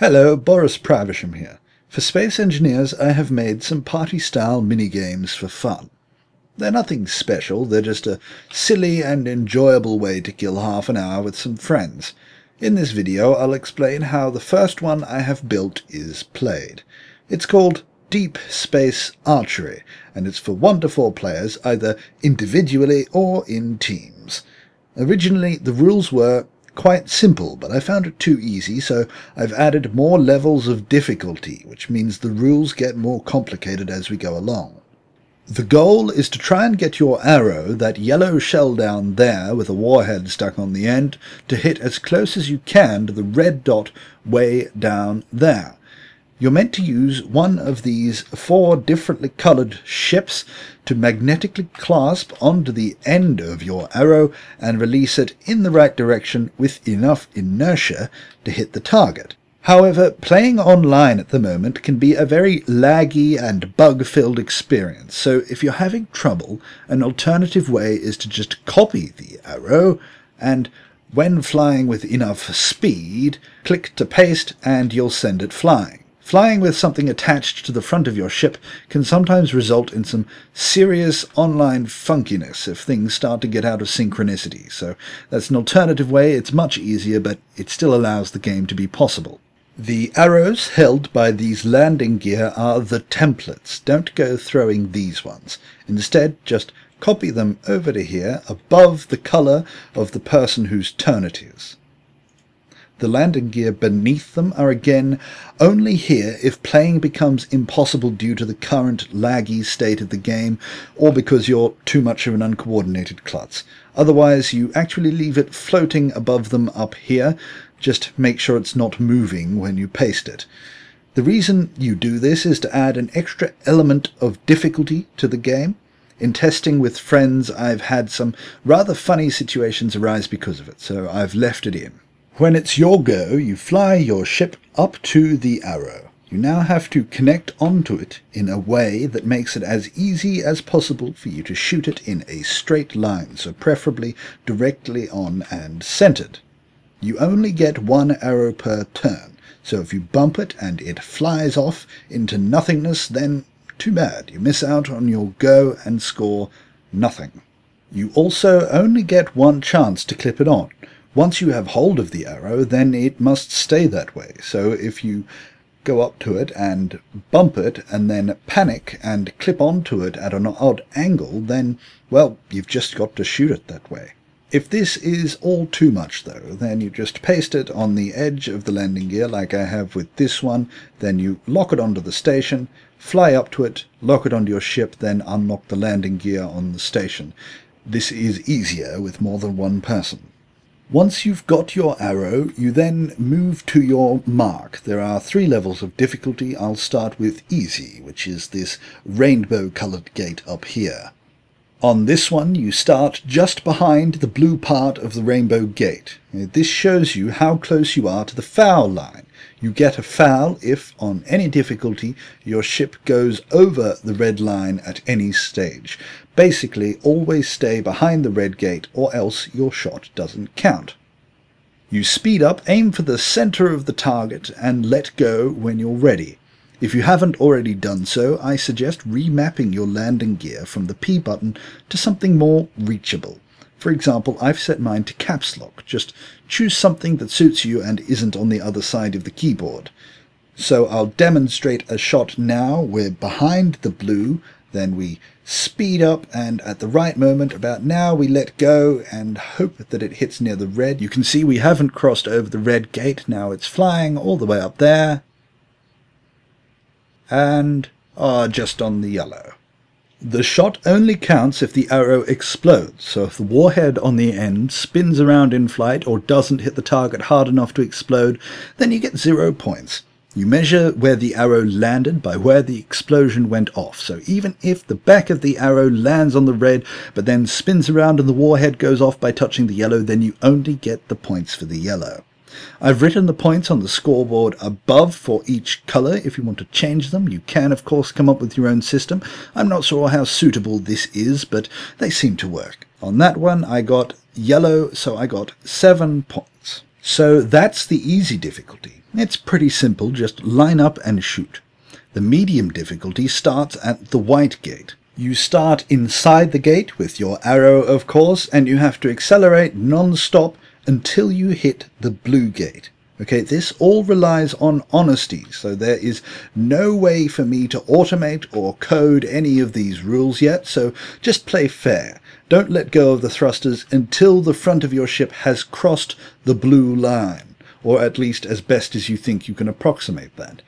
Hello, Boris Pravisham here. For Space Engineers I have made some party-style mini-games for fun. They're nothing special, they're just a silly and enjoyable way to kill half an hour with some friends. In this video I'll explain how the first one I have built is played. It's called Deep Space Archery, and it's for 1 to 4 players, either individually or in teams. Originally the rules were quite simple, but I found it too easy, so I've added more levels of difficulty, which means the rules get more complicated as we go along. The goal is to try and get your arrow, that yellow shell down there with a warhead stuck on the end, to hit as close as you can to the red dot way down there. You're meant to use one of these 4 differently coloured ships to magnetically clasp onto the end of your arrow and release it in the right direction with enough inertia to hit the target. However, playing online at the moment can be a very laggy and bug-filled experience, so if you're having trouble, an alternative way is to just copy the arrow and, when flying with enough speed, click to paste and you'll send it flying. Flying with something attached to the front of your ship can sometimes result in some serious online funkiness if things start to get out of synchronicity, so that's an alternative way. It's much easier, but it still allows the game to be possible. The arrows held by these landing gear are the templates. Don't go throwing these ones. Instead, just copy them over to here, above the colour of the person whose turn it is. The landing gear beneath them are again only here if playing becomes impossible due to the current laggy state of the game or because you're too much of an uncoordinated klutz. Otherwise you actually leave it floating above them up here. Just make sure it's not moving when you paste it. The reason you do this is to add an extra element of difficulty to the game. In testing with friends I've had some rather funny situations arise because of it, so I've left it in. When it's your go, you fly your ship up to the arrow. You now have to connect onto it in a way that makes it as easy as possible for you to shoot it in a straight line, so preferably directly on and centered. You only get 1 arrow per turn, so if you bump it and it flies off into nothingness, then too bad. You miss out on your go and score nothing. You also only get 1 chance to clip it on. Once you have hold of the arrow, then it must stay that way. So if you go up to it and bump it and then panic and clip onto it at an odd angle, then, well, you've just got to shoot it that way. If this is all too much, though, then you just paste it on the edge of the landing gear like I have with this one, then you lock it onto the station, fly up to it, lock it onto your ship, then unlock the landing gear on the station. This is easier with more than 1 person. Once you've got your arrow, you then move to your mark. There are 3 levels of difficulty. I'll start with easy, which is this rainbow-coloured gate up here. On this one, you start just behind the blue part of the rainbow gate. This shows you how close you are to the foul line. You get a foul if, on any difficulty, your ship goes over the red line at any stage. Basically, always stay behind the red gate or else your shot doesn't count. You speed up, aim for the center of the target, and let go when you're ready. If you haven't already done so, I suggest remapping your landing gear from the P button to something more reachable. For example, I've set mine to caps lock. Just choose something that suits you and isn't on the other side of the keyboard. So I'll demonstrate a shot now. We're behind the blue, then we speed up, and at the right moment, about now, we let go and hope that it hits near the red. You can see we haven't crossed over the red gate. Now it's flying all the way up there. And just on the yellow. The shot only counts if the arrow explodes, so if the warhead on the end spins around in flight or doesn't hit the target hard enough to explode, then you get 0 points. You measure where the arrow landed by where the explosion went off, so even if the back of the arrow lands on the red but then spins around and the warhead goes off by touching the yellow, then you only get the points for the yellow. I've written the points on the scoreboard above for each colour. If you want to change them, you can of course come up with your own system. I'm not sure how suitable this is, but they seem to work. On that one I got yellow, so I got 7 points. So that's the easy difficulty. It's pretty simple, just line up and shoot. The medium difficulty starts at the white gate. You start inside the gate with your arrow, of course, and you have to accelerate non-stop until you hit the blue gate. Okay, this all relies on honesty, so there is no way for me to automate or code any of these rules yet, so just play fair. Don't let go of the thrusters until the front of your ship has crossed the blue line, or at least as best as you think you can approximate that.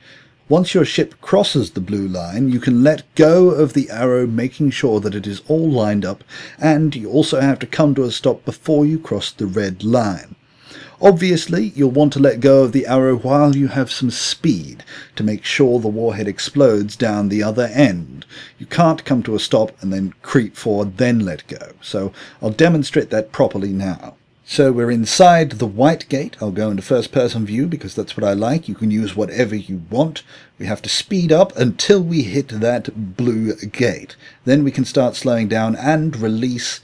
Once your ship crosses the blue line, you can let go of the arrow, making sure that it is all lined up, and you also have to come to a stop before you cross the red line. Obviously, you'll want to let go of the arrow while you have some speed to make sure the warhead explodes down the other end. You can't come to a stop and then creep forward, then let go. So I'll demonstrate that properly now. So we're inside the white gate. I'll go into first-person view because that's what I like. You can use whatever you want. We have to speed up until we hit that blue gate. Then we can start slowing down and release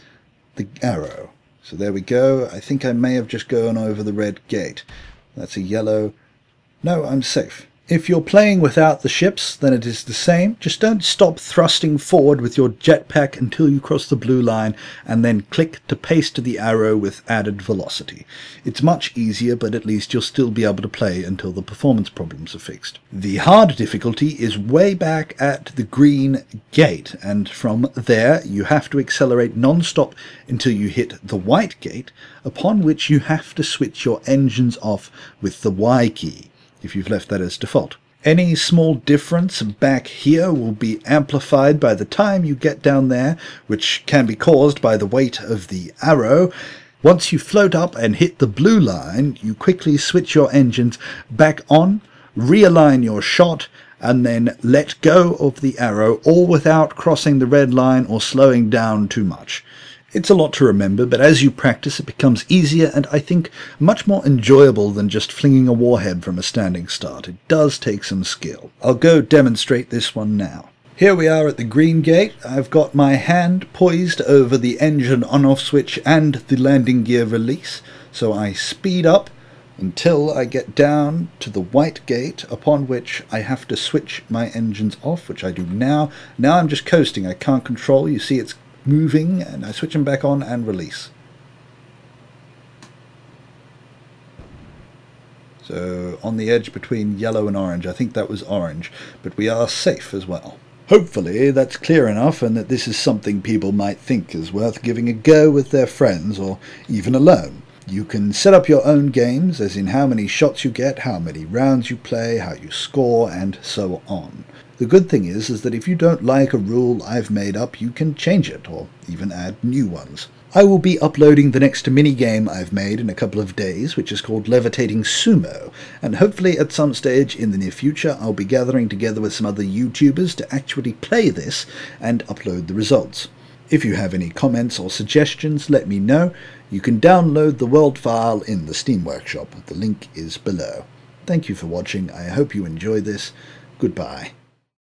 the arrow. So there we go. I think I may have just gone over the red gate. That's a yellow. No, I'm safe. If you're playing without the ships, then it is the same. Just don't stop thrusting forward with your jetpack until you cross the blue line, and then click to paste the arrow with added velocity. It's much easier, but at least you'll still be able to play until the performance problems are fixed. The hard difficulty is way back at the green gate, and from there you have to accelerate non-stop until you hit the white gate, upon which you have to switch your engines off with the Y key, if you've left that as default. Any small difference back here will be amplified by the time you get down there, which can be caused by the weight of the arrow. Once you float up and hit the blue line, you quickly switch your engines back on, realign your shot, and then let go of the arrow, all without crossing the red line or slowing down too much. It's a lot to remember, but as you practice it becomes easier and I think much more enjoyable than just flinging a warhead from a standing start. It does take some skill. I'll go demonstrate this one now. Here we are at the green gate. I've got my hand poised over the engine on-off switch and the landing gear release, so I speed up until I get down to the white gate, upon which I have to switch my engines off, which I do now. Now I'm just coasting. I can't control. You see it's moving, and I switch them back on and release. So on the edge between yellow and orange. I think that was orange, but we are safe as well. Hopefully that's clear enough, and that this is something people might think is worth giving a go with their friends or even alone. You can set up your own games, as in how many shots you get, how many rounds you play, how you score, and so on. The good thing is that if you don't like a rule I've made up, you can change it, or even add new ones. I will be uploading the next mini-game I've made in a couple of days, which is called Levitating Sumo, and hopefully at some stage in the near future I'll be gathering together with some other YouTubers to actually play this and upload the results. If you have any comments or suggestions, let me know. You can download the world file in the Steam Workshop. The link is below. Thank you for watching. I hope you enjoyed this. Goodbye.